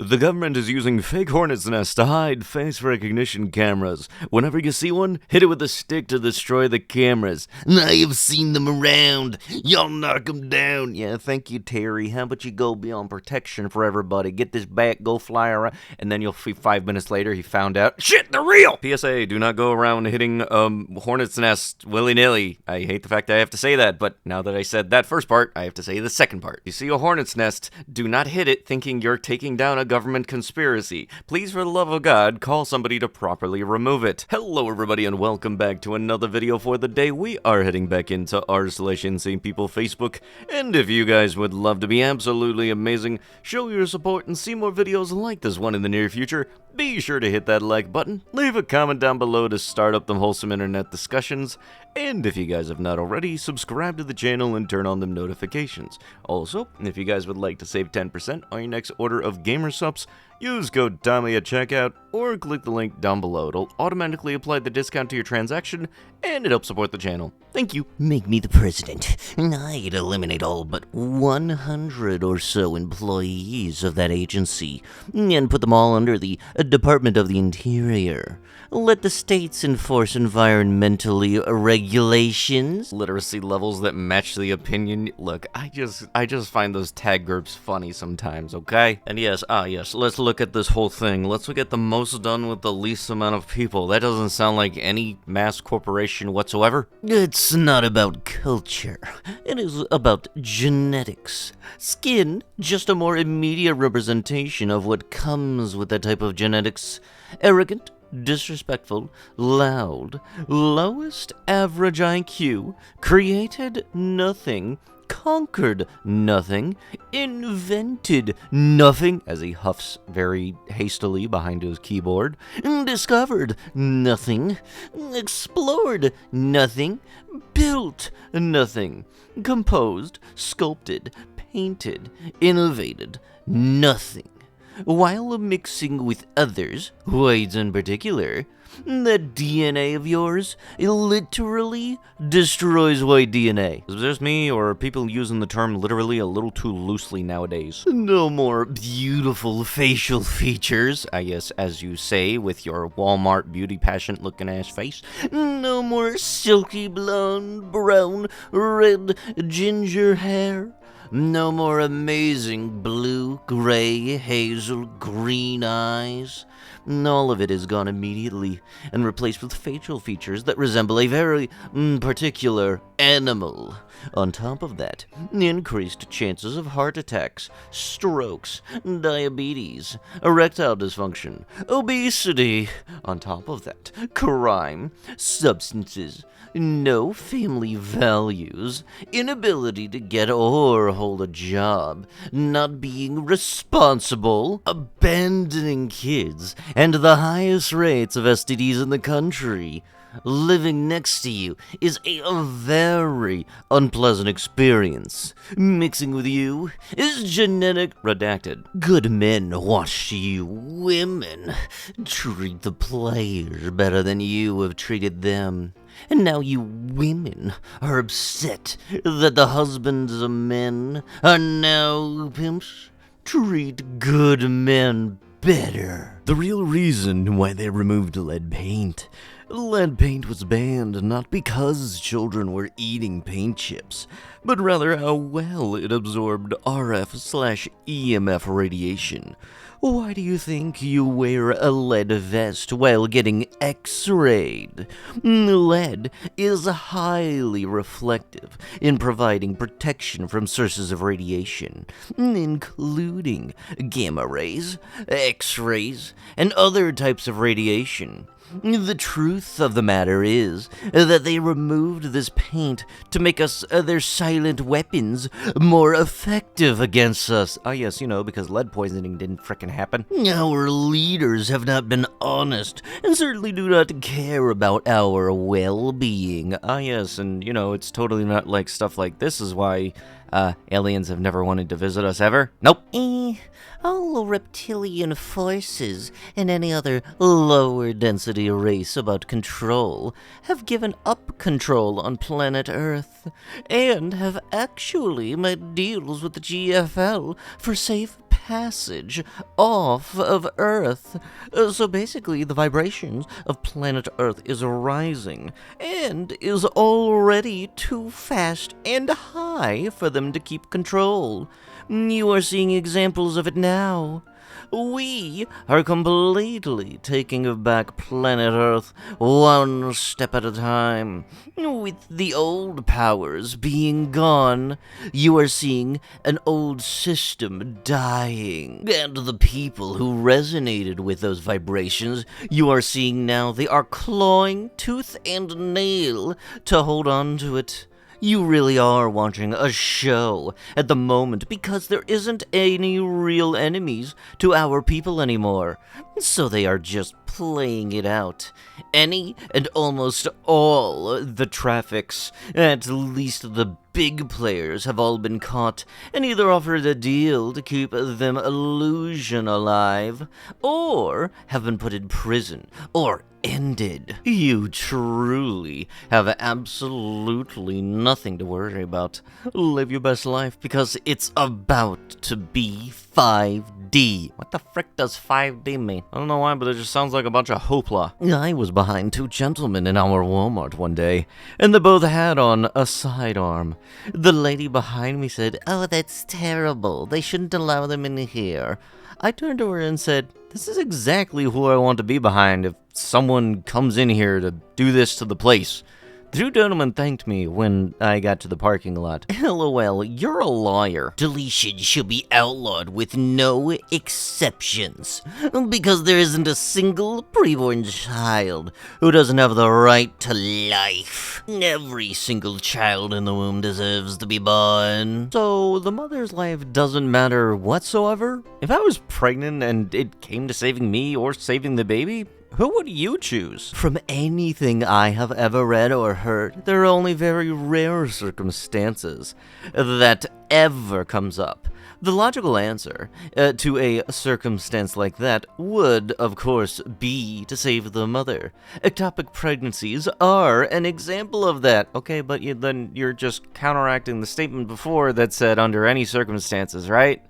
The government is using fake hornet's nests to hide face recognition cameras. Whenever you see one, hit it with a stick to destroy the cameras. I have seen them around. Y'all knock them down. Yeah, thank you, Terry. How about you go beyond protection for everybody? Get this back, go fly around, and then you'll see 5 minutes later he found out, shit, they're real! PSA, do not go around hitting hornet's nests willy-nilly. I hate the fact that I have to say that, but now that I said that first part, I have to say the second part. You see a hornet's nest, do not hit it thinking you're taking down a government conspiracy. Please, for the love of God, call somebody to properly remove it. Hello everybody and welcome back to another video for the day. We are heading back into r/Insane People Facebook, and if you guys would love to be absolutely amazing, show your support and see more videos like this one in the near future, be sure to hit that like button, leave a comment down below to start up them wholesome internet discussions, and if you guys have not already, subscribe to the channel and turn on them notifications. Also, if you guys would like to save 10% on your next order of gamer subs, use code Tommy at checkout, or click the link down below. It'll automatically apply the discount to your transaction, and it helps support the channel. Thank you. Make me the president, and I'd eliminate all but 100 or so employees of that agency, and put them all under the Department of the Interior. Let the states enforce environmentally regulations. Literacy levels that match the opinion. Look, I just find those tag groups funny sometimes, okay? And yes, let's look at this whole thing. Let's look at the most done with the least amount of people. That doesn't sound like any mass corporation whatsoever. It's not about culture. It is about genetics. Skin, just a more immediate representation of what comes with that type of genetics. Arrogant, disrespectful, loud, lowest average IQ, created nothing, conquered nothing, invented nothing, as he huffs very hastily behind his keyboard, discovered nothing, explored nothing, built nothing, composed, sculpted, painted, innovated nothing. While mixing with others, whites in particular, that DNA of yours literally destroys white DNA. Is this me, or are people using the term literally a little too loosely nowadays? No more beautiful facial features, I guess as you say with your Walmart beauty pageant looking ass face. No more silky blonde, brown, red, ginger hair. No more amazing blue, gray, hazel, green eyes. All of it is gone immediately and replaced with facial features that resemble a very particular animal. On top of that, increased chances of heart attacks, strokes, diabetes, erectile dysfunction, obesity. On top of that, crime, substances, no family values, inability to get or hold a job, not being responsible, abandoning kids, and the highest rates of STDs in the country. Living next to you is a very unpleasant experience. Mixing with you is genetic redacted. Good men watch you women treat the players better than you have treated them. And now you women are upset that the husbands of men are now pimps. Treat good men better. The real reason why they removed lead paint was banned not because children were eating paint chips, but rather how well it absorbed RF/EMF radiation. Why do you think you wear a lead vest while getting X-rayed? Lead is highly reflective in providing protection from sources of radiation, including gamma rays, X-rays, and other types of radiation. The truth of the matter is that they removed this paint to make us their silent weapons more effective against us. Ah, yes, you know, because lead poisoning didn't frickin' happen. Our leaders have not been honest and certainly do not care about our well-being. Ah, yes, and, you know, it's totally not like stuff like this is why aliens have never wanted to visit us ever. Nope. All reptilian forces and any other lower density race about control have given up control on planet Earth and have actually made deals with the GFL for safe passage off of Earth. So basically, the vibrations of planet Earth is rising and is already too fast and high for them to keep control. You are seeing examples of it now. We are completely taking back planet Earth one step at a time. With the old powers being gone, you are seeing an old system dying. And the people who resonated with those vibrations, you are seeing now they are clawing tooth and nail to hold on to it. You really are watching a show at the moment because there isn't any real enemies to our people anymore. So they are just playing it out. Any and almost all the traffics, at least the big players, have all been caught and either offered a deal to keep them illusion alive, or have been put in prison, or ended. You truly have absolutely nothing to worry about. Live your best life because it's about to be 5D. What the frick does 5D mean? I don't know why, but it just sounds like a bunch of hoopla. I was behind two gentlemen in our Walmart one day, and they both had on a sidearm. The lady behind me said, "Oh, that's terrible. They shouldn't allow them in here." I turned to her and said, "This is exactly who I want to be behind if someone comes in here to do this to the place." The two gentlemen thanked me when I got to the parking lot. LOL, you're a liar. Deletion should be outlawed with no exceptions, because there isn't a single preborn child who doesn't have the right to life. Every single child in the womb deserves to be born. So the mother's life doesn't matter whatsoever? If I was pregnant and it came to saving me or saving the baby, who would you choose? From anything I have ever read or heard, there are only very rare circumstances that ever comes up. The logical answer to a circumstance like that would, of course, be to save the mother. Ectopic pregnancies are an example of that. Okay, but then you're just counteracting the statement before that said under any circumstances, right?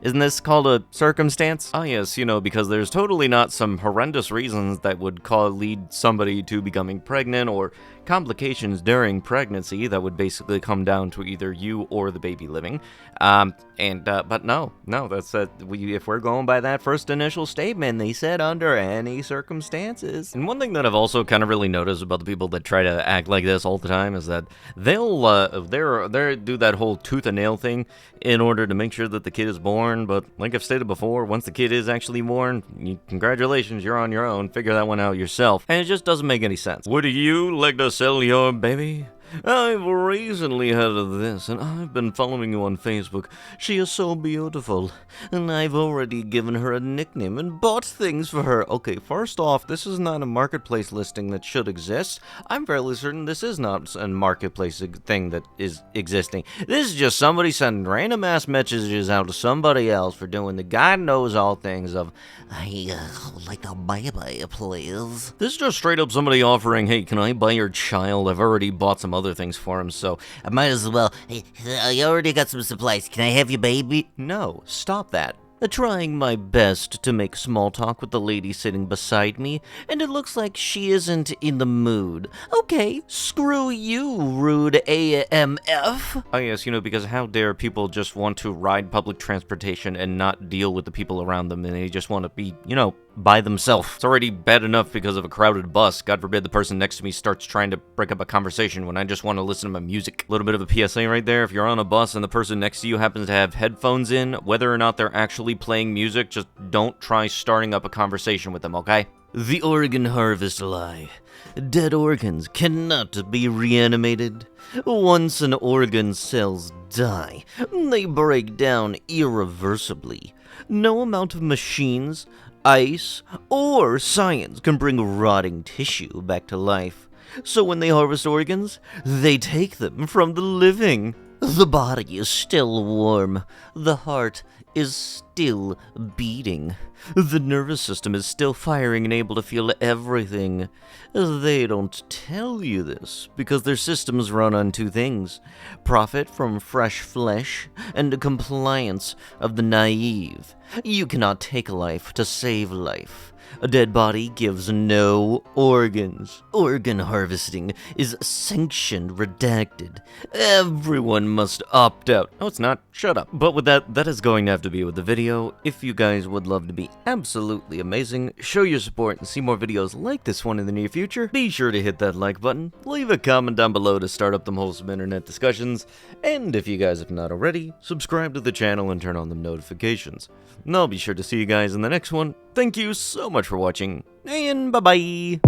Isn't this called a circumstance? Oh yes, because there's totally not some horrendous reasons that would lead somebody to becoming pregnant or complications during pregnancy that would basically come down to either you or the baby living. But no, that's if we're going by that first initial statement, they said under any circumstances. And one thing that I've also kind of really noticed about the people that try to act like this all the time is that they'll do that whole tooth and nail thing in order to make sure that the kid is born. But like I've stated before, once the kid is actually born, congratulations, you're on your own. Figure that one out yourself. And it just doesn't make any sense. Would you like to sell your baby? I've recently heard of this, and I've been following you on Facebook. She is so beautiful, and I've already given her a nickname and bought things for her. Okay, first off, this is not a marketplace listing that should exist. I'm fairly certain this is not a marketplace thing that is existing. This is just somebody sending random-ass messages out to somebody else for doing the God-knows-all things of, I like to buy a please. This is just straight up somebody offering, hey, can I buy your child? I've already bought some other things for him, so I might as well. Hey, I already got some supplies. Can I have your baby? No, stop that. Trying my best to make small talk with the lady sitting beside me, and it looks like she isn't in the mood. Okay, screw you, rude AMF. Oh yes, because how dare people just want to ride public transportation and not deal with the people around them, and they just want to be, by themselves. It's already bad enough because of a crowded bus. God forbid the person next to me starts trying to break up a conversation when I just want to listen to my music. A little bit of a PSA right there. If you're on a bus and the person next to you happens to have headphones in, whether or not they're actually playing music, just don't try starting up a conversation with them, okay? The organ harvest lie. Dead organs cannot be reanimated. Once an organ cells die, they break down irreversibly. No amount of machines, ice, or science can bring rotting tissue back to life. So when they harvest organs, they take them from the living. The body is still warm. The heart is still beating. The nervous system is still firing and able to feel everything. They don't tell you this because their systems run on two things: profit from fresh flesh and compliance of the naive. You cannot take a life to save life. A dead body gives no organs. Organ harvesting is sanctioned redacted. Everyone must opt out. No, it's not. Shut up. But with that is going to have to be with the video. If you guys would love to be absolutely amazing, show your support and see more videos like this one in the near future, be sure to hit that like button, leave a comment down below to start up them wholesome internet discussions, and if you guys have not already, subscribe to the channel and turn on the notifications. And I'll be sure to see you guys in the next one. Thank you so much for watching, and bye-bye!